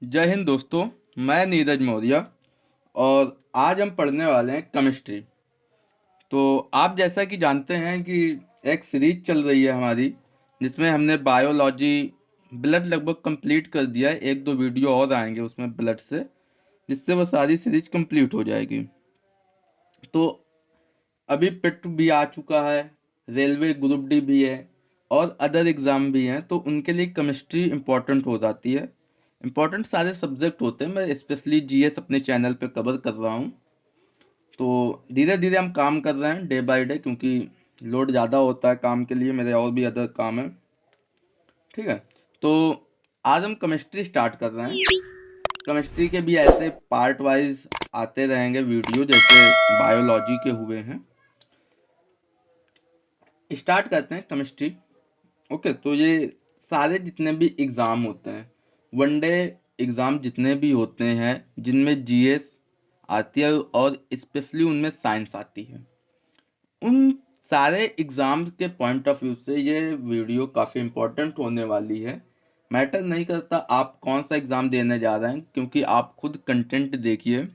जय हिंद दोस्तों। मैं नीरज मौर्य और आज हम पढ़ने वाले हैं केमिस्ट्री। तो आप जैसा कि जानते हैं कि एक सीरीज चल रही है हमारी, जिसमें हमने बायोलॉजी ब्लड लगभग कंप्लीट कर दिया है। एक दो वीडियो और आएंगे उसमें ब्लड से, जिससे वो सारी सीरीज कंप्लीट हो जाएगी। तो अभी पिट भी आ चुका है, रेलवे ग्रुप डी भी है और अदर एग्ज़ाम भी हैं, तो उनके लिए केमिस्ट्री इम्पोर्टेंट हो जाती है। इम्पोर्टेंट सारे सब्जेक्ट होते हैं। मैं स्पेशली जीएस अपने चैनल पे कवर कर रहा हूँ। तो धीरे धीरे हम काम कर रहे हैं डे बाय डे, क्योंकि लोड ज़्यादा होता है काम के लिए, मेरे और भी अदर काम है। ठीक है। तो आज हम केमिस्ट्री स्टार्ट कर रहे हैं। केमिस्ट्री के भी ऐसे पार्ट वाइज आते रहेंगे वीडियो, जैसे बायोलॉजी के हुए हैं। स्टार्ट करते हैं केमिस्ट्री। ओके, तो ये सारे जितने भी एग्ज़ाम होते हैं, वनडे एग्ज़ाम जितने भी होते हैं, जिनमें जीएस आती है और स्पेशली उनमें साइंस आती है, उन सारे एग्ज़ाम्स के पॉइंट ऑफ व्यू से ये वीडियो काफ़ी इम्पोर्टेंट होने वाली है। मैटर नहीं करता आप कौन सा एग्ज़ाम देने जा रहे हैं, क्योंकि आप खुद कंटेंट देखिए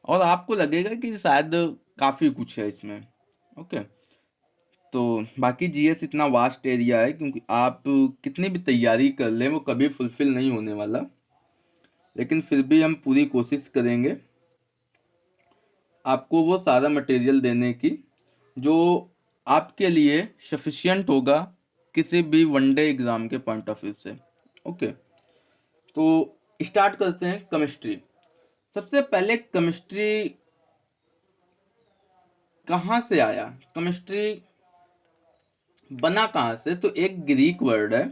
और आपको लगेगा कि शायद काफ़ी कुछ है इसमें। ओके। तो बाकी जीएस इतना वास्ट एरिया है, क्योंकि आप कितनी भी तैयारी कर लें वो कभी फुलफिल नहीं होने वाला। लेकिन फिर भी हम पूरी कोशिश करेंगे आपको वो सारा मटेरियल देने की जो आपके लिए सफिशियंट होगा किसी भी वनडे एग्ज़ाम के पॉइंट ऑफ व्यू से। ओके, तो स्टार्ट करते हैं केमिस्ट्री। सबसे पहले केमिस्ट्री कहाँ से आया, केमिस्ट्री बना कहाँ से? तो एक ग्रीक वर्ड है।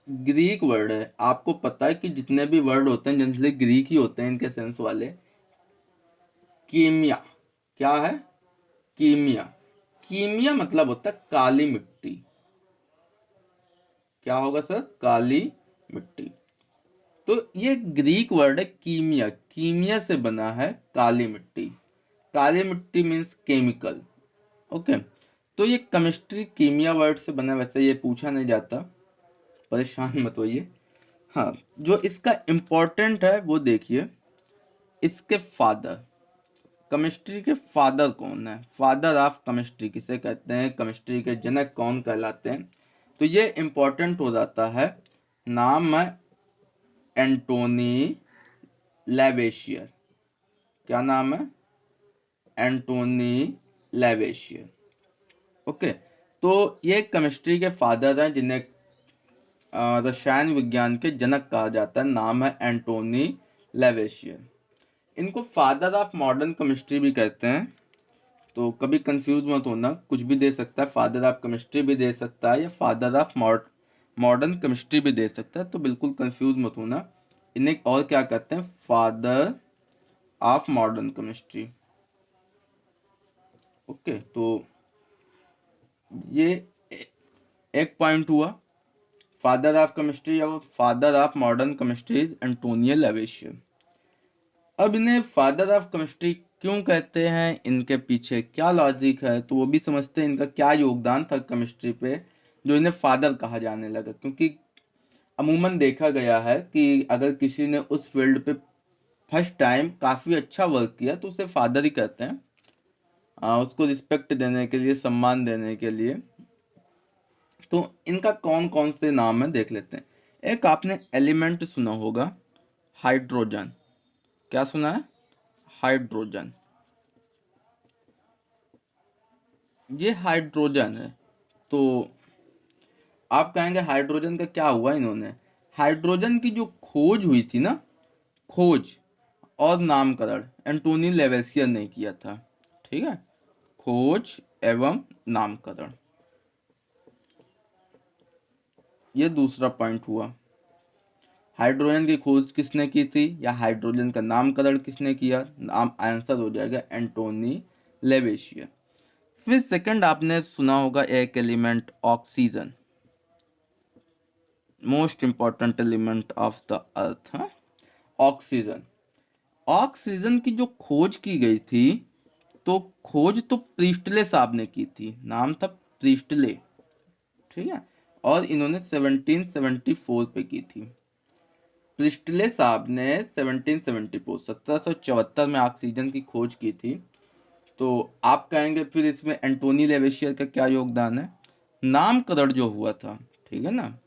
ग्रीक वर्ड है, आपको पता है कि जितने भी वर्ड होते हैं जनरली ग्रीक ही होते हैं इनके सेंस वाले। कीमिया, क्या है? कीमिया। कीमिया मतलब होता है काली मिट्टी। क्या होगा सर? काली मिट्टी। तो ये ग्रीक वर्ड है कीमिया, कीमिया से बना है काली मिट्टी। काली मिट्टी मीन्स केमिकल। ओके, तो ये केमिस्ट्री कीमिया वर्ड से बना, वैसे ये पूछा नहीं जाता, परेशान मत होइए। हाँ, जो इसका इम्पोर्टेंट है वो देखिए। इसके फादर, केमिस्ट्री के फादर कौन है? फादर ऑफ केमिस्ट्री किसे कहते हैं? केमिस्ट्री के जनक कौन कहलाते हैं? तो ये इम्पोर्टेंट हो जाता है। नाम है एंटोनी लेवेशियर। क्या नाम है? एंटोनी लेवेशियर। ओके, तो ये केमिस्ट्री के फादर हैं, जिन्हें रसायन विज्ञान के जनक कहा जाता है। नाम है एंटोनी लेवेशियर। इनको फादर ऑफ मॉडर्न केमिस्ट्री भी कहते हैं। तो कभी कंफ्यूज मत होना, कुछ भी दे सकता है, फादर ऑफ केमिस्ट्री भी दे सकता है या फादर ऑफ मॉडर्न केमिस्ट्री भी दे सकता है। तो बिल्कुल कंफ्यूज मत होना। इन्हें और क्या कहते हैं? Father of modern chemistry. Okay, तो ये एक पॉइंट हुआ। फादर ऑफ केमिस्ट्री और father of modern chemistry Antonio Lavoisier. अब इन्हें फादर ऑफ केमिस्ट्री क्यों कहते हैं, इनके पीछे क्या लॉजिक है, तो वो भी समझते हैं इनका क्या योगदान था केमिस्ट्री पे, जो इन्हें फादर कहा जाने लगा। क्योंकि अमूमन देखा गया है कि अगर किसी ने उस फील्ड पे फर्स्ट टाइम काफ़ी अच्छा वर्क किया तो उसे फादर ही कहते हैं, उसको रिस्पेक्ट देने के लिए, सम्मान देने के लिए। तो इनका कौन कौन से नाम है देख लेते हैं। एक आपने एलिमेंट सुना होगा, हाइड्रोजन। क्या सुना है? हाइड्रोजन। ये हाइड्रोजन है। तो आप कहेंगे हाइड्रोजन का क्या हुआ इन्होंने? हाइड्रोजन की जो खोज हुई थी ना, खोज और नामकरण एंटोनी लेवेसियर ने किया था। ठीक है, खोज एवं नामकरण, ये दूसरा पॉइंट हुआ। हाइड्रोजन की खोज किसने की थी या हाइड्रोजन का नामकरण किसने किया? नाम आंसर हो जाएगा एंटोनी लेवेसियर। फिर सेकंड आपने सुना होगा एक element, oxygen. Most important element of the earth. हाँ, ऑक्सीजन। ऑक्सीजन की जो खोज की गई थी, तो खोज तो प्रीस्टले साहब ने की थी, नाम था प्रीस्टले। ठीक है, और इन्होंने 1774 पे की थी। प्रिस्टले साहब ने 1774 में ऑक्सीजन की खोज की थी। तो आप कहेंगे फिर इसमें एंटोनी लेवेशियर का क्या योगदान है? नामकरण जो हुआ था, ठीक है ना,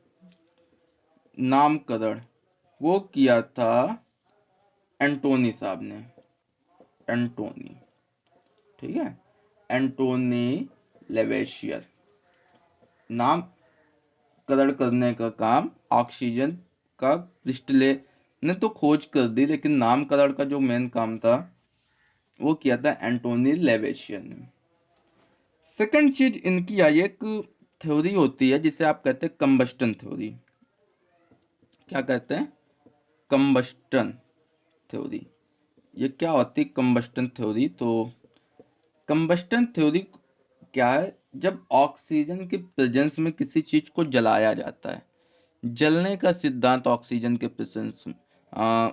नामकरण वो किया था एंटोनी साहब ने, एंटोनी, ठीक है, एंटोनी लेवेशियर। नामकरण करने का काम ऑक्सीजन का प्रिस्टले ने तो खोज कर दी, लेकिन नामकरण का जो मेन काम था वो किया था एंटोनी लेवेशियर ने। सेकंड चीज इनकी आई, एक थ्योरी होती है जिसे आप कहते हैं कंबस्टन थ्योरी। क्या कहते हैं? Combustion theory. ये क्या होती है कंबस्टन थ्योरी? तो कंबस्टन थ्योरी क्या है? जब ऑक्सीजन के प्रेजेंस में किसी चीज को जलाया जाता है, जलने का सिद्धांत ऑक्सीजन के प्रेजेंस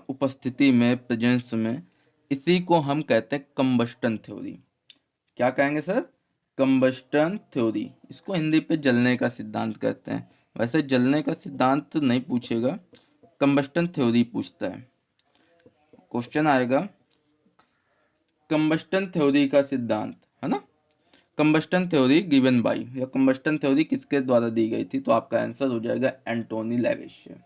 उपस्थिति में, प्रेजेंस में, इसी को हम कहते हैं कंबस्टन थ्योरी। क्या कहेंगे सर? Combustion theory. इसको हिंदी पे जलने का सिद्धांत कहते हैं। वैसे जलने का सिद्धांत नहीं पूछेगा, कंबस्टन थ्योरी पूछता है। क्वेश्चन आएगा कंबस्टन थ्योरी का सिद्धांत, है ना, कंबस्टन थ्योरी गिवन बाय, या कंबस्टन थ्योरी किसके द्वारा दी गई थी? तो आपका आंसर हो जाएगा एंटोनी लेवेशियर।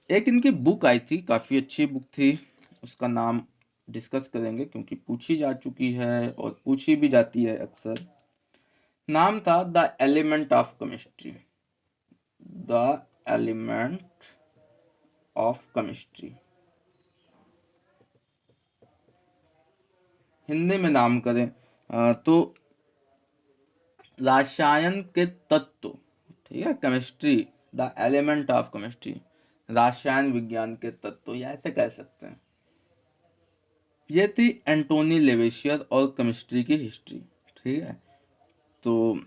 एक इनकी बुक आई थी, काफी अच्छी बुक थी, उसका नाम डिस्कस करेंगे क्योंकि पूछी जा चुकी है और पूछी भी जाती है अक्सर। नाम था the element of chemistry, the element of chemistry. Hindi में नाम करें तो रसायन के तत्व, ठीक है, chemistry, the element of chemistry, रसायन विज्ञान के तत्व, या ऐसे कह सकते हैं। ये थी एंटोनी लेवेशियर और केमिस्ट्री की हिस्ट्री, ठीक है। तो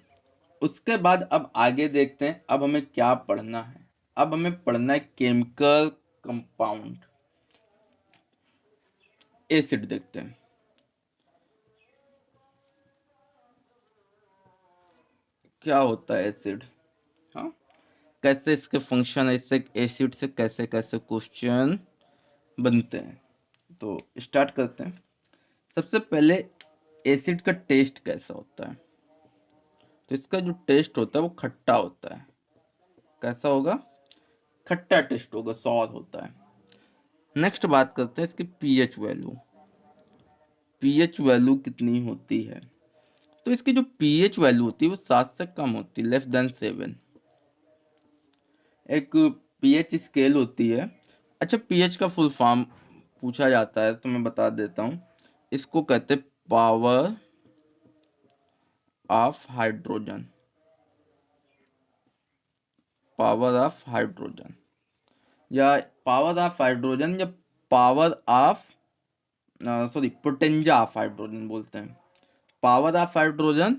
उसके बाद अब आगे देखते हैं, अब हमें क्या पढ़ना है। अब हमें पढ़ना है केमिकल कंपाउंड। एसिड देखते हैं। क्या होता है एसिड, हाँ, कैसे इसके फंक्शन है, इससे एसिड से कैसे कैसे क्वेश्चन बनते हैं। तो स्टार्ट करते हैं। सबसे पहले एसिड का टेस्ट कैसा होता है? तो इसका जो टेस्ट होता है वो खट्टा होता है। कैसा होगा? खट्टा टेस्ट होगा, सॉर होता है। नेक्स्ट बात करते हैं इसकी पीएच वैल्यू। पीएच वैल्यू कितनी होती है? तो इसकी जो पीएच वैल्यू होती है वो 7 से कम होती है, लेस देन 7। एक पीएच स्केल होती है। अच्छा, पीएच का फुल फॉर्म पूछा जाता है तो मैं बता देता हूँ। इसको कहते हैं power of hydrogen, power of hydrogen, या पावर ऑफ हाइड्रोजन, या power of, sorry, potenza of hydrogen बोलते हैं। पावर ऑफ हाइड्रोजन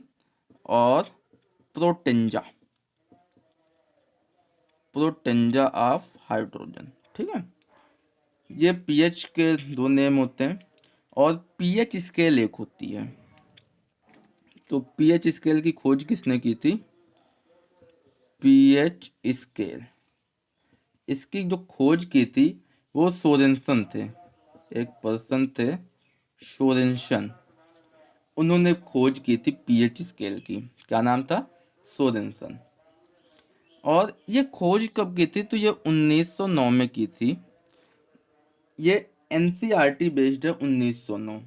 और प्रोटेंजा, प्रोटेंजा ऑफ हाइड्रोजन, ठीक है। ये पीएच के दो नेम होते हैं और पीएच स्केल एक होती है। तो पीएच स्केल की खोज किसने की थी? पीएच स्केल, इसकी जो खोज की थी वो सोरेनसन थे, एक पर्सन थे सोरेनसन। उन्होंने खोज की थी पीएच स्केल की। क्या नाम था? सोरेनसन। और ये खोज कब की थी? तो ये 1909 में की थी। ये एनसीईआरटी बेस्ड है, 1909।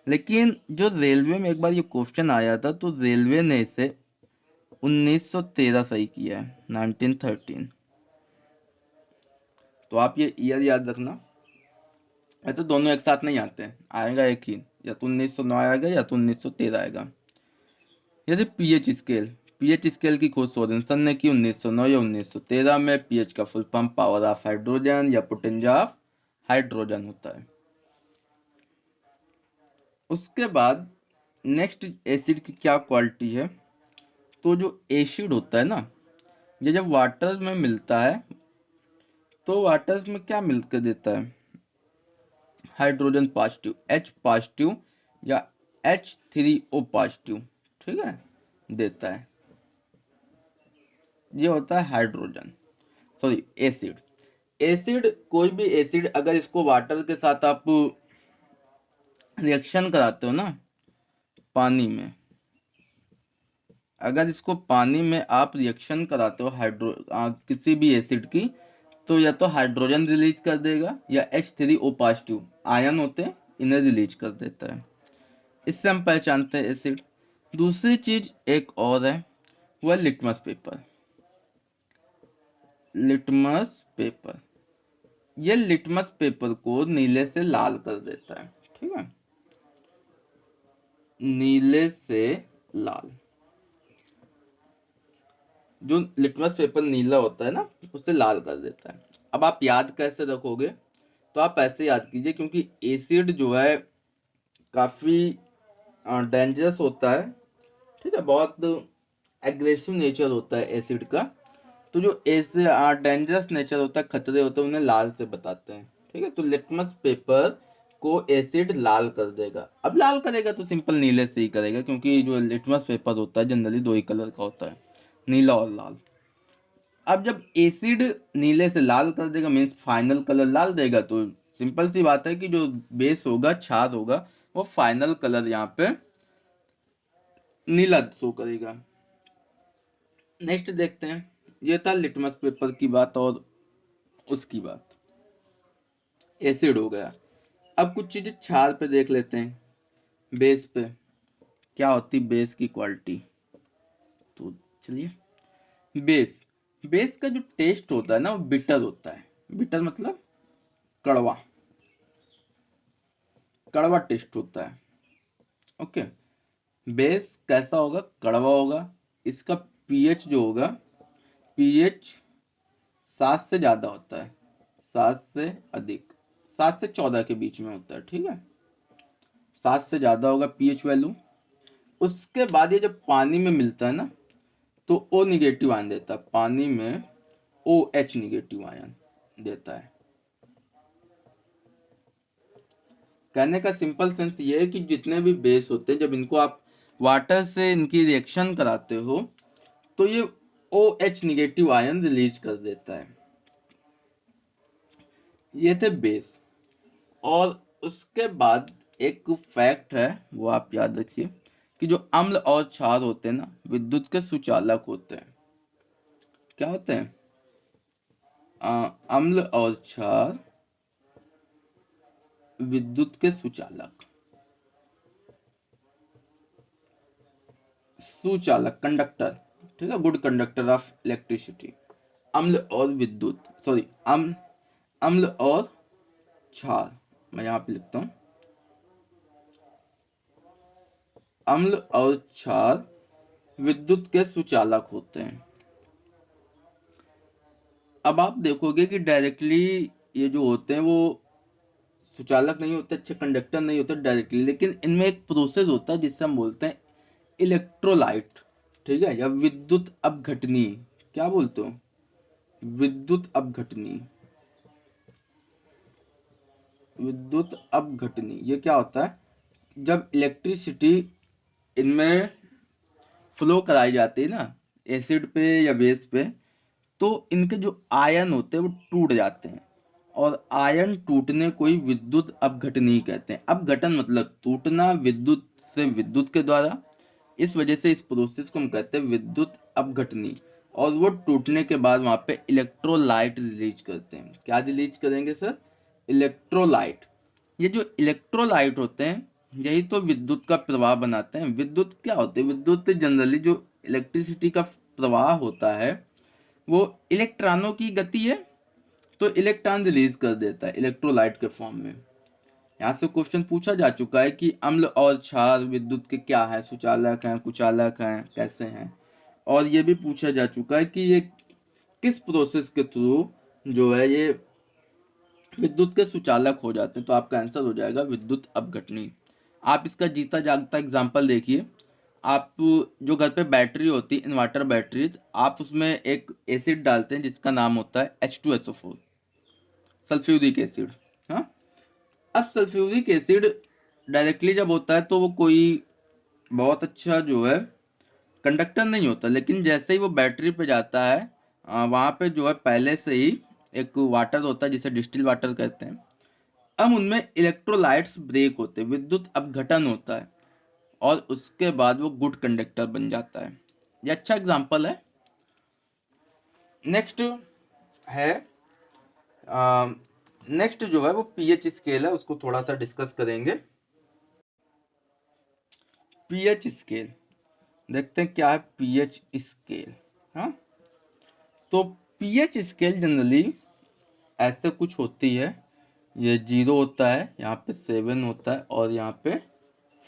लेकिन जो रेलवे में एक बार ये क्वेश्चन आया था तो रेलवे ने इसे 1913 सही किया है, 1913। तो आप ये ईयर याद रखना। ऐसे दोनों एक साथ नहीं आते हैं, आएगा एक ही, या तो 1909 आएगा या तो 1913 आएगा। जैसे पीएच स्केल, पीएच स्केल की खोज सोरेनसन ने की 1909 या 1913 में। पीएच का full form power of hydrogen या पोटेंजा ऑफ हाइड्रोजन होता है। उसके बाद नेक्स्ट एसिड की क्या क्वालिटी है? तो जो एसिड होता है ना, ये जब वाटर में मिलता है तो वाटर में क्या मिलकर देता है? हाइड्रोजन पॉजिटिव, H पॉजिटिव या H3O पॉजिटिव, ठीक है, देता है। ये होता है हाइड्रोजन, सॉरी, एसिड। एसिड, कोई भी एसिड अगर इसको वाटर के साथ आप रिएक्शन कराते हो ना, पानी में, अगर इसको पानी में आप रिएक्शन कराते हो किसी भी एसिड की, तो या तो हाइड्रोजन रिलीज कर देगा या H3O पॉजिटिव आयन होते हैं, इन्हें रिलीज कर देता है। इससे हम पहचानते हैं एसिड। दूसरी चीज एक और है, वह लिटमस पेपर। लिटमस पेपर, ये लिटमस पेपर को नीले से लाल कर देता है, ठीक है, नीले से लाल। जो लिटमस पेपर नीला होता है ना, उसे लाल कर देता है। अब आप याद कैसे रखोगे, तो आप ऐसे याद कीजिए, क्योंकि एसिड जो है काफी डेंजरस होता है, ठीक है, बहुत एग्रेसिव नेचर होता है एसिड का। तो जो ऐसे डेंजरस नेचर होता है, खतरे होते हैं, उन्हें लाल से बताते हैं, ठीक है। तो लिटमस पेपर को एसिड लाल कर देगा। अब लाल करेगा तो सिंपल नीले से ही करेगा, क्योंकि जो लिटमस पेपर होता है जनरली दो ही कलर का होता है, नीला और लाल। अब जब एसिड नीले से लाल कर देगा, मीन्स फाइनल कलर लाल देगा, तो सिंपल सी बात है कि जो बेस होगा, क्षार होगा, वो फाइनल कलर यहाँ पे नीला शो करेगा। नेक्स्ट देखते हैं, ये था लिटमस पेपर की बात और उसकी बात, एसिड हो गया। अब कुछ चीजें क्षार पे देख लेते हैं, बेस पे क्या होती बेस की क्वालिटी। तो चलिए, बेस, बेस का जो टेस्ट होता है ना, वो बिटर होता है। बिटर मतलब कड़वा, कड़वा टेस्ट होता है, ओके। बेस कैसा होगा, कड़वा होगा। इसका पीएच जो होगा, पीएच 7 से ज्यादा होता है, 7 से अधिक, 7 से 14 के बीच में होता है, ठीक है, 7 से ज्यादा होगा पीएच वैल्यू। उसके बाद ये जब पानी में मिलता है ना, तो ओ निगेटिव आयन देता है, पानी में ओ एच निगेटिव आयन देता है। कहने का सिंपल सेंस ये है कि जितने भी बेस होते हैं, जब इनको आप वाटर से इनकी रिएक्शन कराते हो, तो ये O H negative ion release कर देता है। ये थे बेस। और उसके बाद एक फैक्ट है, वो आप याद रखिए, कि जो अम्ल और क्षार होते हैं ना, विद्युत के सुचालक होते हैं। क्या होते हैं? अम्ल और क्षार विद्युत के सुचालक, सुचालक, कंडक्टर, ठीक है, गुड कंडक्टर ऑफ इलेक्ट्रिसिटी। अम्ल और विद्युत, सॉरी, अम्ल, अम्ल और क्षार, मैं यहां पे लिखता हूं, अम्ल और क्षार विद्युत के सुचालक होते हैं। अब आप देखोगे कि डायरेक्टली ये जो होते हैं वो सुचालक नहीं होते, अच्छे कंडक्टर नहीं होते डायरेक्टली, लेकिन इनमें एक प्रोसेस होता है जिससे हम बोलते हैं इलेक्ट्रोलाइट, ठीक है, या विद्युत अपघटनी। क्या बोलते हो? विद्युत अपघटनी, विद्युत अपघटनी। ये क्या होता है? जब इलेक्ट्रिसिटी इनमें फ्लो कराई जाती है ना, एसिड पे या बेस पे, तो इनके जो आयन होते हैं वो टूट जाते हैं, और आयन टूटने को ही विद्युत अपघटनी कहते हैं। अपघटन मतलब टूटना, विद्युत से विद्युत के द्वारा। इस वजह से इस प्रोसेस को हम कहते हैं विद्युत अपघटनी। और वो टूटने के बाद वहां पे इलेक्ट्रोलाइट रिलीज करते हैं। क्या रिलीज करेंगे सर? इलेक्ट्रोलाइट। ये जो इलेक्ट्रोलाइट होते हैं, यही तो विद्युत का प्रवाह बनाते हैं। विद्युत क्या होते हैं? विद्युत जनरली जो इलेक्ट्रिसिटी का प्रवाह होता है, वो इलेक्ट्रॉनों की गति है, तो इलेक्ट्रॉन रिलीज कर देता है इलेक्ट्रोलाइट के फॉर्म में। यहाँ से क्वेश्चन पूछा जा चुका है कि अम्ल और क्षार विद्युत के क्या है, सुचालक हैं, कुचालक हैं, कैसे हैं। और ये भी पूछा जा चुका है कि ये किस प्रोसेस के थ्रू जो है ये विद्युत के सुचालक हो जाते हैं। तो आपका आंसर हो जाएगा विद्युत अपघटनी। आप इसका जीता जागता एग्जाम्पल देखिए। आप जो घर पे बैटरी होती है, इन्वर्टर बैटरीज, आप उसमें एक एसिड डालते हैं जिसका नाम होता है H2SO4, सल्फ्यूरिक एसिड। हाँ, अब सल्फ्यूरिक एसिड डायरेक्टली जब होता है तो वो कोई बहुत अच्छा जो है कंडक्टर नहीं होता, लेकिन जैसे ही वो बैटरी पे जाता है, वहाँ पे जो है पहले से ही एक वाटर होता है जिसे डिस्टिल वाटर कहते हैं। अब उनमें इलेक्ट्रोलाइट्स ब्रेक होते हैं, विद्युत अपघटन होता है और उसके बाद वो गुड कंडक्टर बन जाता है। ये अच्छा एग्जाम्पल है। नेक्स्ट है नेक्स्ट जो है वो पीएच स्केल है, उसको थोड़ा सा डिस्कस करेंगे। पीएच स्केल देखते हैं क्या है पीएच स्केल। हाँ, तो पीएच स्केल जनरली ऐसे कुछ होती है, ये 0 होता है, यहाँ पे 7 होता है और यहाँ पे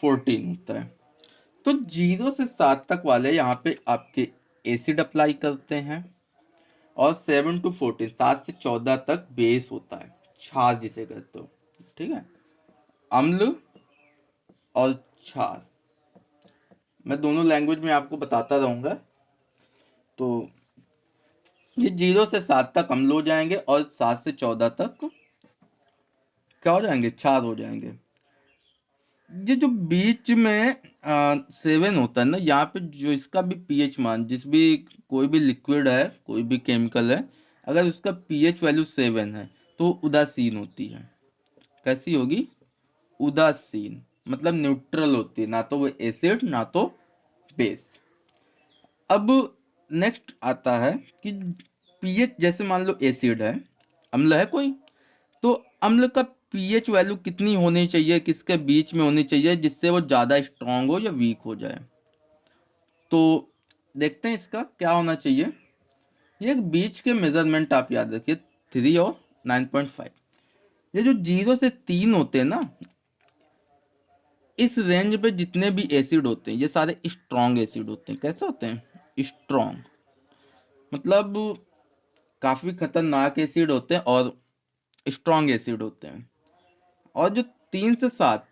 14 होता है। तो 0 से 7 तक वाले यहाँ पे आपके एसिड अप्लाई करते हैं और 7 to 14 7 से 14 तक बेस होता है, क्षार जिसे कहते हो। ठीक है, अम्ल और क्षार, मैं दोनों लैंग्वेज में आपको बताता रहूंगा। तो ये 0 से 7 तक अम्ल हो जाएंगे और 7 से 14 तक क्या हो जाएंगे, क्षार हो जाएंगे। ये जो बीच में 7 होता है ना, यहाँ पे जो इसका भी पीएच मान, जिस भी कोई भी लिक्विड है, कोई भी केमिकल है, अगर उसका पीएच वैल्यू 7 है तो उदासीन होती है। कैसी होगी, उदासीन, मतलब न्यूट्रल होती है, ना तो वो एसिड ना तो बेस। अब नेक्स्ट आता है कि पीएच, जैसे मान लो एसिड है, अम्ल है कोई, तो अम्ल का पीएच वैल्यू कितनी होनी चाहिए, किसके बीच में होनी चाहिए, जिससे वो ज़्यादा स्ट्रांग हो या वीक हो जाए। तो देखते हैं इसका क्या होना चाहिए। ये एक बीच के मेजरमेंट आप याद रखिए, 3 और 9.5। ये जो 0 से 3 होते हैं ना, इस रेंज पे जितने भी एसिड होते हैं ये सारे स्ट्रॉन्ग एसिड होते हैं। कैसे होते हैं, स्ट्रॉन्ग, मतलब काफ़ी खतरनाक एसिड होते हैं और स्ट्रॉन्ग एसिड होते हैं। और जो 3 से 7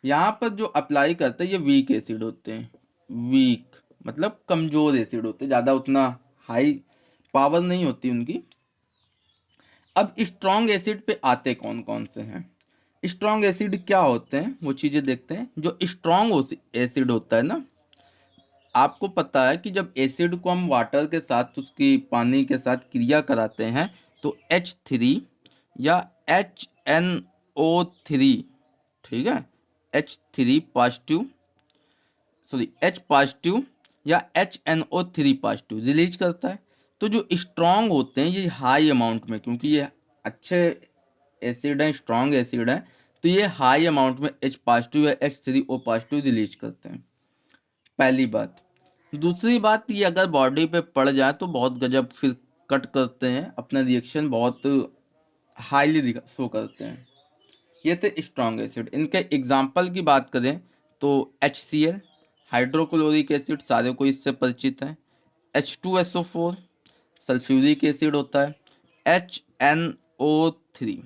यहाँ पर जो अप्लाई करते हैं ये वीक एसिड होते हैं। वीक मतलब कमजोर एसिड होते हैं, ज़्यादा उतना हाई पावर नहीं होती उनकी। अब स्ट्रॉन्ग एसिड पे आते कौन कौन से हैं, स्ट्रॉन्ग एसिड क्या होते हैं वो चीज़ें देखते हैं। जो स्ट्रॉन्ग एसिड होता है ना, आपको पता है कि जब एसिड को हम वाटर के साथ, उसकी पानी के साथ क्रिया कराते हैं तो H3 या HNO3, ठीक है, H3 positive, sorry H positive या HNO3 पॉजिटिव रिलीज करता है। तो जो स्ट्रॉन्ग होते हैं ये हाई अमाउंट में, क्योंकि ये अच्छे एसिड हैं, स्ट्रॉन्ग एसिड हैं, तो ये हाई अमाउंट में H पॉजिटिव या H3O पॉजिटिव रिलीज करते हैं, पहली बात। दूसरी बात, ये अगर बॉडी पे पड़ जाए तो बहुत गजब फिर कट करते हैं, अपना रिएक्शन बहुत हाईली शो करते हैं। ये थे स्ट्रॉन्ग एसिड। इनके एग्जाम्पल की बात करें तो HCl, हाइड्रोक्लोरिक एसिड, सारे को इससे परिचित हैं। H2SO4 सल्फ्यूरिक एसिड होता है। HNO3,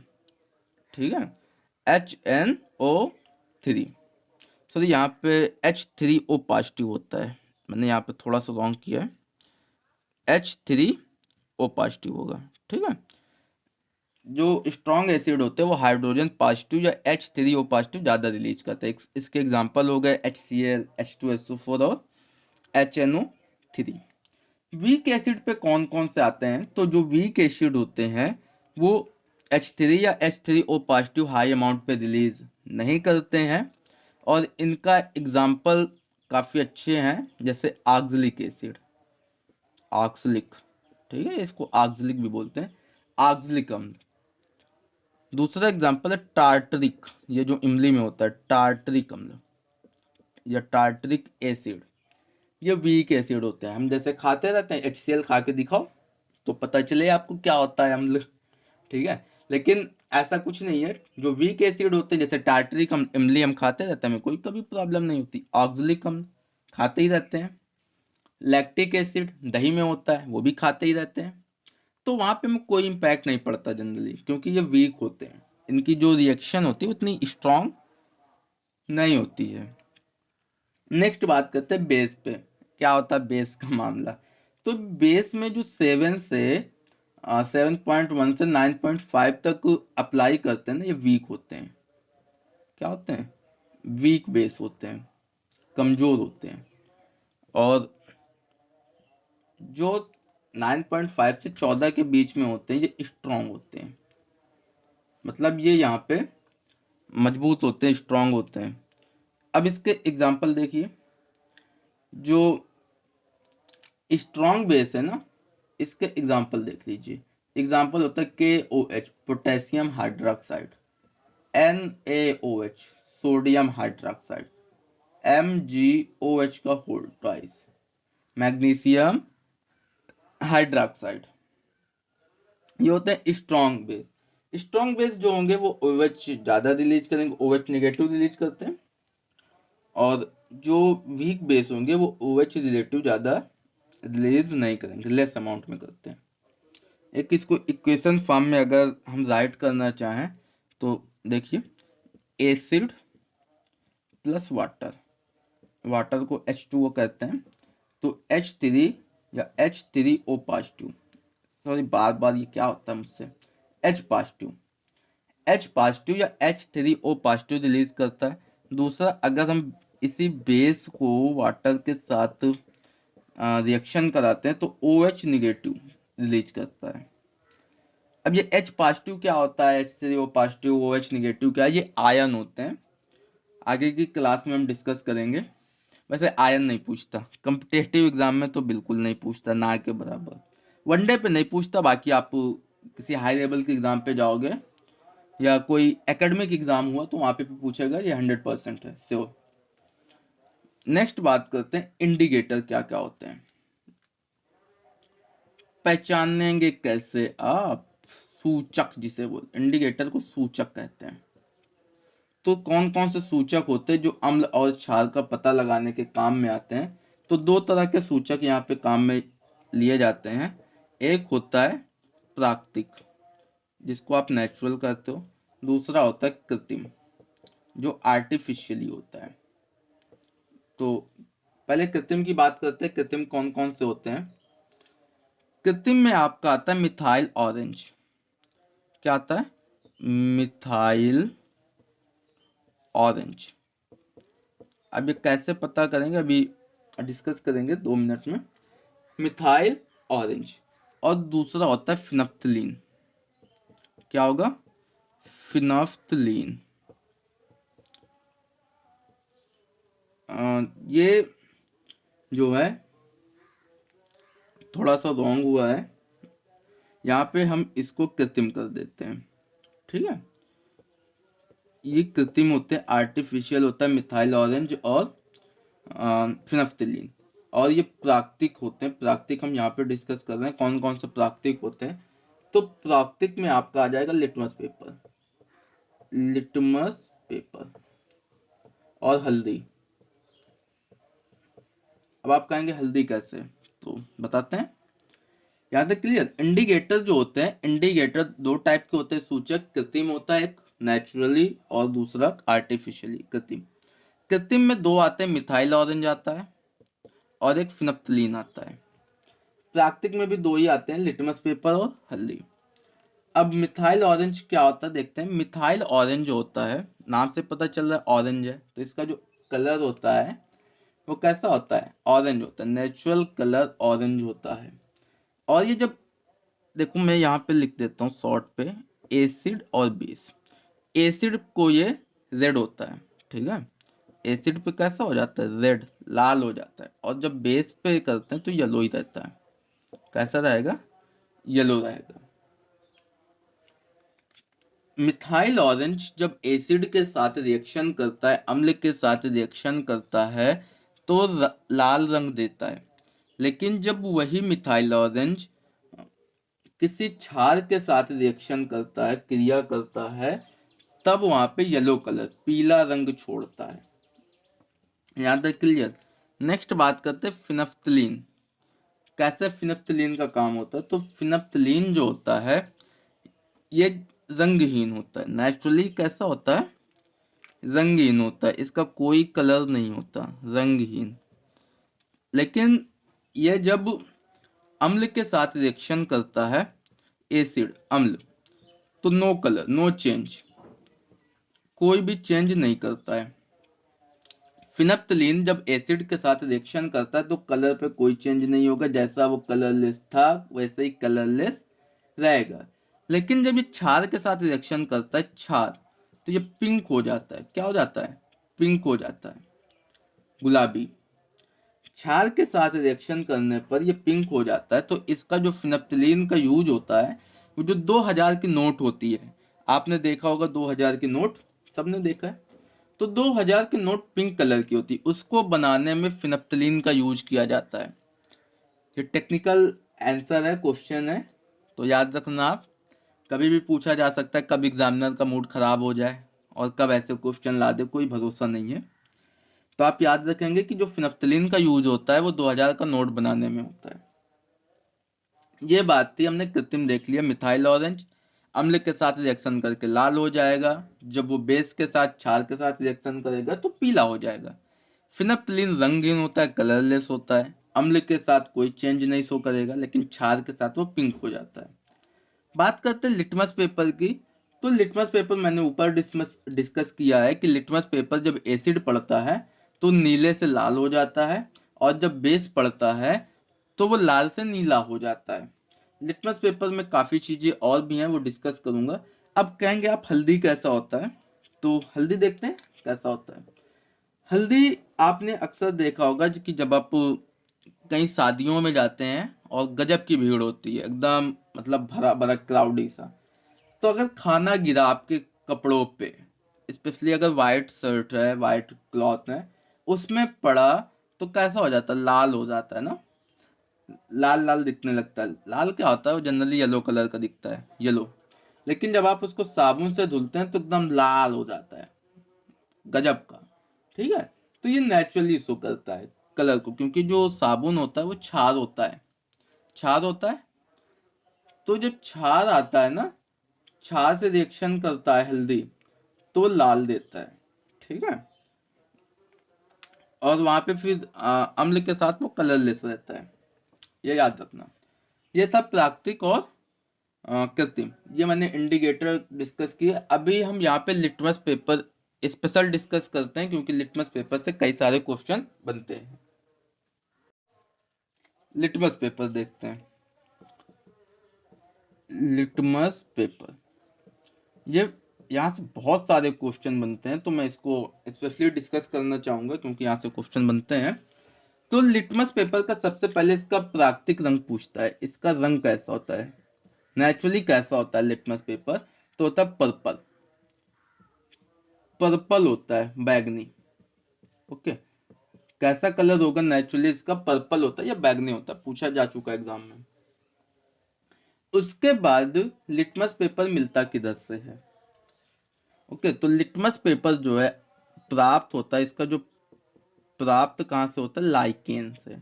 ठीक है, HNO3, सॉरी यहाँ पे H3O पॉजिटिव होता है, मैंने यहाँ पे थोड़ा सा रॉन्ग किया है, H3O पॉजिटिव होगा। ठीक है, जो स्ट्रॉन्ग एसिड होते हैं वो हाइड्रोजन पॉजिटिव या H3O पॉजिटिव ज़्यादा रिलीज करते हैं। इसके एग्जांपल हो गए HCl, H2SO4 और HNO3। वीक एसिड पे कौन कौन से आते हैं, तो जो वीक एसिड होते हैं वो H3 या H3O पॉजिटिव हाई अमाउंट पे रिलीज नहीं करते हैं, और इनका एग्जांपल काफ़ी अच्छे हैं, जैसे ऑक्सैलिक एसिड, ऑक्सैलिक, ठीक है, इसको ऑक्सैलिक भी बोलते हैं, ऑक्सैलिक अम्ल। दूसरा एग्जांपल है टार्टरिक, ये जो इमली में होता है, टार्टरिक अम्ल या टार्टरिक एसिड, ये वीक एसिड होते हैं। हम जैसे खाते रहते हैं, HCl खा के दिखाओ तो पता चले आपको क्या होता है अम्ल, ठीक है, लेकिन ऐसा कुछ नहीं है। जो वीक एसिड होते हैं, जैसे टार्टरिक इमली हम खाते रहते हैं, हमें कोई कभी प्रॉब्लम नहीं होती। ऑक्सैलिक अम्ल खाते ही रहते हैं। लैक्टिक एसिड दही में होता है, वो भी खाते ही रहते हैं। तो वहाँ पे हमें कोई इम्पैक्ट नहीं पड़ता जनरली, क्योंकि ये वीक होते हैं, इनकी जो रिएक्शन होती है उतनी स्ट्रांग नहीं होती है। नेक्स्ट बात करते हैं बेस पे, क्या होता है बेस का मामला। तो बेस में जो 7.1 से 9.5 तक अप्लाई करते हैं ना, ये वीक होते हैं। क्या होते हैं, वीक बेस होते हैं, कमज़ोर होते हैं। और जो 9.5 से 14 के बीच में होते हैं, ये स्ट्रांग होते हैं, मतलब ये यहाँ पे मजबूत होते हैं, स्ट्रांग होते हैं। अब इसके एग्जाम्पल देखिए, जो स्ट्रांग बेस है ना, इसके एग्जाम्पल देख लीजिए। एग्जाम्पल होता है KOH potassium hydroxide, NaOH sodium hydroxide, MgOH का होल ट्वाइस मैग्नीशियम हाइड्रोक्साइड। ये होते हैं स्ट्रॉन्ग बेस। स्ट्रॉन्ग बेस जो होंगे वो OH ज़्यादा रिलीज करेंगे, OH नेगेटिव रिलीज करते हैं, और जो वीक बेस होंगे वो OH रिलेटिव ज़्यादा रिलीज नहीं करेंगे, लेस अमाउंट में करते हैं। एक इसको इक्वेशन फॉर्म में अगर हम राइट करना चाहें तो देखिए, एसिड प्लस वाटर, वाटर को H2O कहते हैं, तो H3 या H3O पॉजिटिव, सॉरी बार बार ये क्या होता है मुझसे, H पॉजिटिव, H पॉजिटिव या H3O पॉजिटिव रिलीज करता है। दूसरा, अगर हम इसी बेस को वाटर के साथ रिएक्शन कराते हैं तो OH निगेटिव रिलीज करता है। अब ये H पॉजिटिव क्या होता है, H3O पॉजिटिव, OH निगेटिव क्या है, ये आयन होते हैं। आगे की क्लास में हम डिस्कस करेंगे। वैसे आयन नहीं पूछता कॉम्पिटिटिव एग्जाम में, तो बिल्कुल नहीं पूछता, ना के बराबर। वनडे पे नहीं पूछता, बाकी आप किसी हाई लेवल के एग्जाम पे जाओगे या कोई एकेडमिक एग्जाम हुआ तो वहाँ पे भी पूछेगा, ये 100% है श्योर। नेक्स्ट बात करते हैं इंडिकेटर क्या क्या होते हैं, पहचानेंगे कैसे आप, सूचक जिसे बोल, इंडिकेटर को सूचक कहते हैं। तो कौन कौन से सूचक होते हैं जो अम्ल और क्षार का पता लगाने के काम में आते हैं, तो दो तरह के सूचक यहाँ पे काम में लिए जाते हैं। एक होता है प्राकृतिक, जिसको आप नेचुरल कहते हो, दूसरा होता है कृत्रिम, जो आर्टिफिशियली होता है। तो पहले कृत्रिम की बात करते हैं, कृत्रिम कौन कौन से होते हैं। कृत्रिम में आपका आता है मिथाइल ऑरेंज, क्या आता है, मिथाइल ऑरेंज। अब ये कैसे पता करेंगे, अभी डिस्कस करेंगे 2 मिनट में। मिथाइल ऑरेंज, और दूसरा होता है फिनफ्थलीन, क्या होगा, फिनफ्थलीन। ये जो है थोड़ा सा रॉन्ग हुआ है, यहाँ पे हम इसको कृत्रिम कर देते हैं, ठीक है। ये कृत्रिम होते हैं, आर्टिफिशियल होता है मिथाइल ऑरेंज और फिनफ्थलीन, और ये प्राकृतिक होते हैं। प्राकृतिक हम यहाँ पे डिस्कस कर रहे हैं कौन कौन से प्राकृतिक होते हैं। तो प्राकृतिक में आपका आ जाएगा लिटमस पेपर, लिटमस पेपर और हल्दी। अब आप कहेंगे हल्दी कैसे, तो बताते हैं, यहाँ तक क्लियर। इंडिकेटर जो होते हैं, इंडिकेटर दो टाइप के होते हैं सूचक, कृत्रिम होता है एक, नेचुरली, और दूसरा आर्टिफिशियली कृत्रिम। कृत्रिम में दो आते हैं, मिथाइल ऑरेंज आता है और एक फिनफ्थलीन आता है। प्राकृतिक में भी दो ही आते हैं, लिटमस पेपर और हल्दी। अब मिथाइल ऑरेंज क्या होता है देखते हैं। मिथाइल ऑरेंज जो होता है, नाम से पता चल रहा है ऑरेंज है, तो इसका जो कलर होता है वो कैसा होता है, ऑरेंज होता है, नेचुरल कलर ऑरेंज होता है। और ये जब देखो, मैं यहाँ पे लिख देता हूँ शॉर्ट पे, एसिड और बेस। एसिड को ये रेड होता है, ठीक है, एसिड पे कैसा हो जाता है, रेड, लाल हो जाता है, और जब बेस पे करते हैं तो येलो ही रहता है। कैसा रहेगा, येलो रहेगा। मिथाइल ऑरेंज जब एसिड के साथ रिएक्शन करता है, अम्ल के साथ रिएक्शन करता है, तो लाल रंग देता है। लेकिन जब वही मिथाइल ऑरेंज किसी क्षार के साथ रिएक्शन करता है, क्रिया करता है, तब वहां पे येलो कलर, पीला रंग छोड़ता है। यहाँ तक क्लियर। नेक्स्ट बात करते हैं फिनफ्थलीन, कैसे फिनफ्थलीन का काम होता है। तो फिनफ्थलीन जो होता है ये रंगहीन होता है, नेचुरली कैसा होता है, रंगहीन होता है, इसका कोई कलर नहीं होता, रंगहीन। लेकिन यह जब अम्ल के साथ रिएक्शन करता है, एसिड अम्ल, तो नो कलर, नो चेंज, कोई भी चेंज नहीं करता है। फिनप्थलीन जब एसिड के साथ रिएक्शन करता है तो कलर पे कोई चेंज नहीं होगा, जैसा वो कलरलेस था वैसे ही कलरलेस रहेगा। लेकिन जब ये क्षार के साथ रिएक्शन करता है, क्षार, तो ये पिंक हो जाता है। क्या हो जाता है? पिंक हो जाता है, गुलाबी। क्षार के साथ रिएक्शन करने पर ये पिंक हो जाता है। तो इसका जो फिनप्थलीन का यूज होता है, वो जो 2000 की नोट होती है, आपने देखा होगा 2000 की नोट, सबने देखा है। तो 2000 की नोट पिंक कलर की होती है, उसको बनाने में फिनप्थलीन का यूज किया जाता है। ये टेक्निकल आंसर है, क्वेश्चन है, तो याद रखना आप। कभी भी पूछा जा सकता है, कब एग्जामिनर का मूड खराब हो जाए और कब ऐसे क्वेश्चन ला दे, कोई भरोसा नहीं है। तो आप याद रखेंगे कि जो फिनप्थलीन का यूज होता है वो 2000 का नोट बनाने में होता है। ये बात थी, हमने कृत्रिम देख लिया। मिथाइल ऑरेंज अम्ल के साथ रिएक्शन करके लाल हो जाएगा, जब वो बेस के साथ, क्षार के साथ रिएक्शन करेगा तो पीला हो जाएगा। फिनप्थलीन रंगहीन होता है, कलरलेस होता है, अम्ल के साथ कोई चेंज नहीं शो करेगा, लेकिन क्षार के साथ वो पिंक हो जाता है। बात करते हैं लिटमस पेपर की। तो लिटमस पेपर मैंने ऊपर डिस्कस किया है कि लिटमस पेपर जब एसिड पड़ता है तो नीले से लाल हो जाता है, और जब बेस पड़ता है तो वो लाल से नीला हो जाता है। लिटमस पेपर में काफ़ी चीज़ें और भी हैं, वो डिस्कस करूंगा। अब कहेंगे आप हल्दी कैसा होता है, तो हल्दी देखते हैं कैसा होता है। हल्दी आपने अक्सर देखा होगा कि जब आप कहीं शादियों में जाते हैं और गजब की भीड़ होती है, एकदम मतलब भरा भरा क्राउडी सा, तो अगर खाना गिरा आपके कपड़ों पे, स्पेशली अगर वाइट शर्ट है, वाइट क्लॉथ है, उसमें पड़ा, तो कैसा हो जाता है? लाल हो जाता है ना, लाल लाल दिखने लगता है। लाल क्या होता है? वो जनरली येलो कलर का दिखता है, येलो। लेकिन जब आप उसको साबुन से धुलते हैं तो एकदम लाल हो जाता है, गजब का। ठीक है, तो ये नेचुरली शो करता है कलर को, क्योंकि जो साबुन होता है वो क्षार होता है, क्षार होता है। तो जब क्षार आता है ना, क्षार से रिएक्शन करता है हल्दी, तो वो लाल देता है। ठीक है, और वहां पे फिर अम्ल के साथ वो कलरलेस रहता है, ये याद रखना। ये था प्राकृतिक और कृत्रिम, ये मैंने इंडिकेटर डिस्कस किया। अभी हम यहाँ पे लिटमस पेपर स्पेशल डिस्कस करते हैं, क्योंकि लिटमस पेपर से कई सारे क्वेश्चन बनते हैं। लिटमस पेपर देखते हैं। लिटमस पेपर, ये यहाँ से बहुत सारे क्वेश्चन बनते हैं, तो मैं इसको स्पेशली डिस्कस करना चाहूंगा क्योंकि यहाँ से क्वेश्चन बनते हैं। तो लिटमस पेपर का सबसे पहले इसका प्राकृतिक रंग पूछता है, इसका रंग कैसा होता है, नेचुरली कैसा होता है लिटमस पेपर? तो होता है पर्पल, पर्पल होता है, बैगनी। ओके, कैसा कलर होगा नेचुरली इसका? पर्पल होता है या बैगनी होता है, पूछा जा चुका है एग्जाम में। उसके बाद लिटमस पेपर मिलता किधर से है? ओके, तो लिटमस पेपर जो है प्राप्त होता है, इसका जो प्राप्त कहाँ से होता है? लाइकेन से।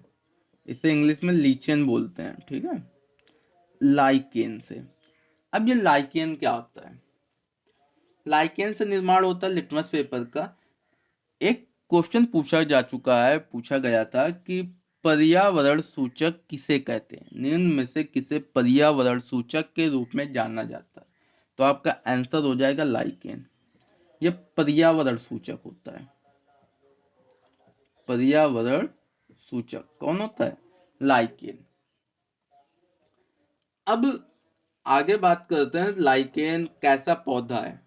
इसे इंग्लिश में लीचेन बोलते हैं। ठीक है, लाइकेन से। अब ये लाइकेन क्या होता है? लाइकेन से निर्माण होता है लिटमस पेपर का। एक क्वेश्चन पूछा जा चुका है, पूछा गया था कि पर्यावरण सूचक किसे कहते हैं, निम्न में से किसे पर्यावरण सूचक के रूप में जाना जाता है? तो आपका आंसर हो जाएगा लाइकेन। ये पर्यावरण सूचक होता है। पर्यावरण सूचक कौन होता है? लाइकेन। अब आगे बात करते हैं, लाइकेन कैसा पौधा है,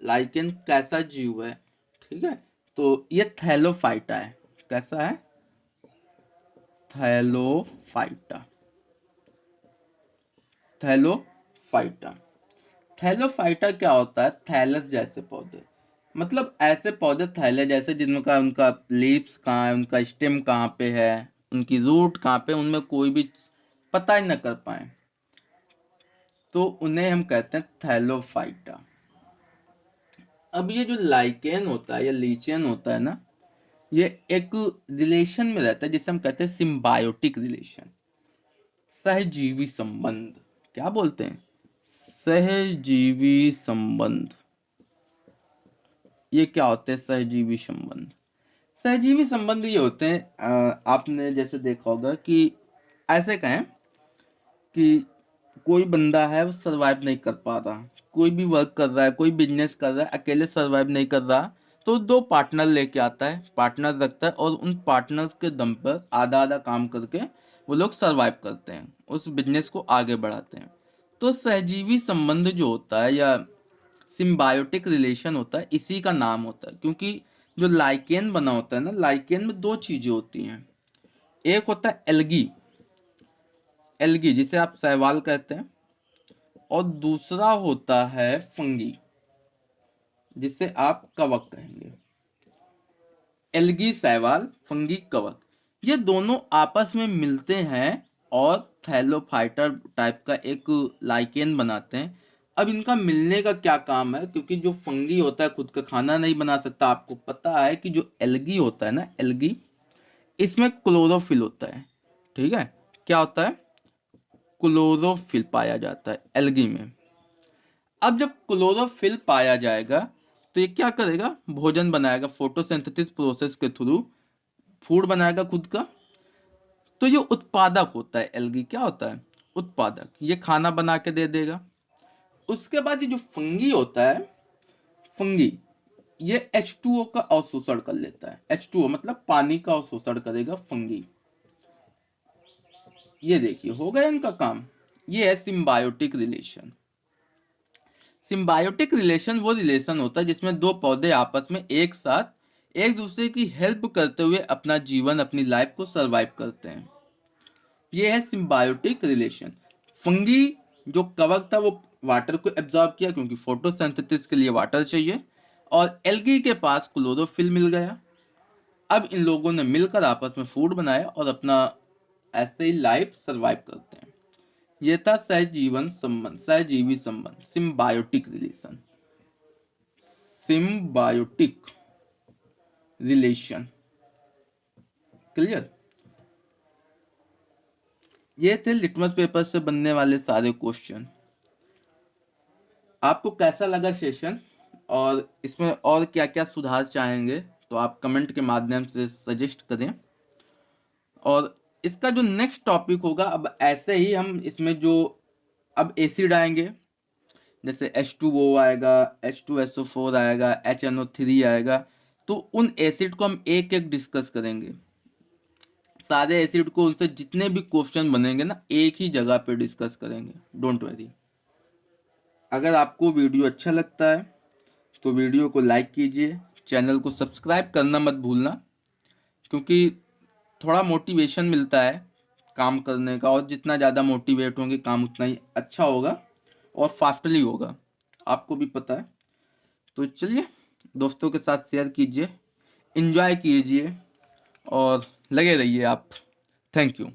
लाइकेन कैसा जीव है। ठीक है, तो ये थैलोफाइटा है। कैसा है? Thallophyta, Thallophyta. थैलोफाइटा क्या होता है? थैलस जैसे पौधे, मतलब ऐसे पौधे थैले जैसे जिनका, उनका लीव्स कहाँ है, उनका स्टेम कहाँ पे है, उनकी रूट कहाँ पे, उनमें कोई भी पता ही न कर पाए, तो उन्हें हम कहते हैं थैलोफाइटा। अब ये जो लाइकेन होता है या लीचेन होता है ना, ये एक रिलेशन में रहता है जिसे हम कहते हैं सिम्बायोटिक रिलेशन, सहजीवी संबंध। क्या बोलते हैं? सहजीवी संबंध। ये क्या होते हैं सहजीवी संबंध? सहजीवी संबंध ये होते हैं, आपने जैसे देखा होगा कि ऐसे कहें कि कोई बंदा है वो सरवाइव नहीं कर पा रहा, कोई भी वर्क कर रहा है, कोई बिजनेस कर रहा है, अकेले सरवाइव नहीं कर रहा, तो दो पार्टनर लेके आता है, पार्टनर रखता है, और उन पार्टनर्स के दम पर आधा आधा काम करके वो लोग सरवाइव करते हैं, उस बिजनेस को आगे बढ़ाते हैं। तो सहजीवी संबंध जो होता है या सिम्बायोटिक रिलेशन होता है, इसी का नाम होता है। क्योंकि जो लाइकेन बना होता है ना, लाइकेन में दो चीजें होती हैं। एक होता है एल्गी, एल्गी जिसे आप शैवाल कहते हैं, और दूसरा होता है फंगी जिसे आप कवक कहेंगे। एल्गी शैवाल, फंगी कवक, ये दोनों आपस में मिलते हैं और थैलोफाइटर टाइप का एक लाइकेन बनाते हैं। अब इनका मिलने का क्या काम है, क्योंकि जो फंगी होता है खुद का खाना नहीं बना सकता। आपको पता है कि जो एल्गी होता है ना, एल्गी, इसमें क्लोरोफिल होता है। ठीक है, क्या होता है? क्लोरोफिल पाया जाता है एल्गी में। अब जब क्लोरोफिल पाया जाएगा तो ये क्या करेगा? भोजन बनाएगा, फोटोसिंथेसिस प्रोसेस के थ्रू फूड बनाएगा खुद का। तो ये उत्पादक होता है, एल्गी क्या होता है? उत्पादक। ये खाना बना के दे देगा। उसके बाद ये जो फंगी होता है, फंगी, ये H2O का अवशोषण कर लेता है। H2O मतलब पानी का अवशोषण करेगा फंगी। ये देखिए, हो गया इनका काम। ये है सिम्बायोटिक रिलेशन। सिम्बायोटिक रिलेशन वो रिलेशन होता है जिसमें दो पौधे आपस में एक साथ एक दूसरे की हेल्प करते हुए अपना जीवन, अपनी लाइफ को सरवाइव करते हैं। ये है सिम्बायोटिक रिलेशन। फंगी जो कवक था वो वाटर को एब्जॉर्ब किया, क्योंकि फोटोसिंथेसिस के लिए वाटर चाहिए, और एल्गी के पास क्लोरोफिल मिल गया। अब इन लोगों ने मिलकर आपस में फूड बनाया और अपना ऐसे ही लाइफ सरवाइव करते हैं। ये था सहजीवन संबंध, सहजीवी संबंध, symbiotic relation, symbiotic relation. Clear? ये थे लिटमस पेपर से बनने वाले सारे क्वेश्चन। आपको कैसा लगा सेशन, और इसमें और क्या क्या सुधार चाहेंगे तो आप कमेंट के माध्यम से सजेस्ट करें। और इसका जो नेक्स्ट टॉपिक होगा, अब ऐसे ही हम इसमें जो अब एसिड आएंगे, जैसे H2O आएगा, H2SO4 आएगा, HNO3 आएगा, तो उन एसिड को हम एक एक डिस्कस करेंगे। सारे एसिड को, उनसे जितने भी क्वेश्चन बनेंगे ना, एक ही जगह पे डिस्कस करेंगे। Don't worry. अगर आपको वीडियो अच्छा लगता है तो वीडियो को लाइक कीजिए, चैनल को सब्सक्राइब करना मत भूलना, क्योंकि थोड़ा मोटिवेशन मिलता है काम करने का, और जितना ज़्यादा मोटिवेट होंगे काम उतना ही अच्छा होगा और फास्टली होगा, आपको भी पता है। तो चलिए, दोस्तों के साथ शेयर कीजिए, एंजॉय कीजिए और लगे रहिए आप। Thank you.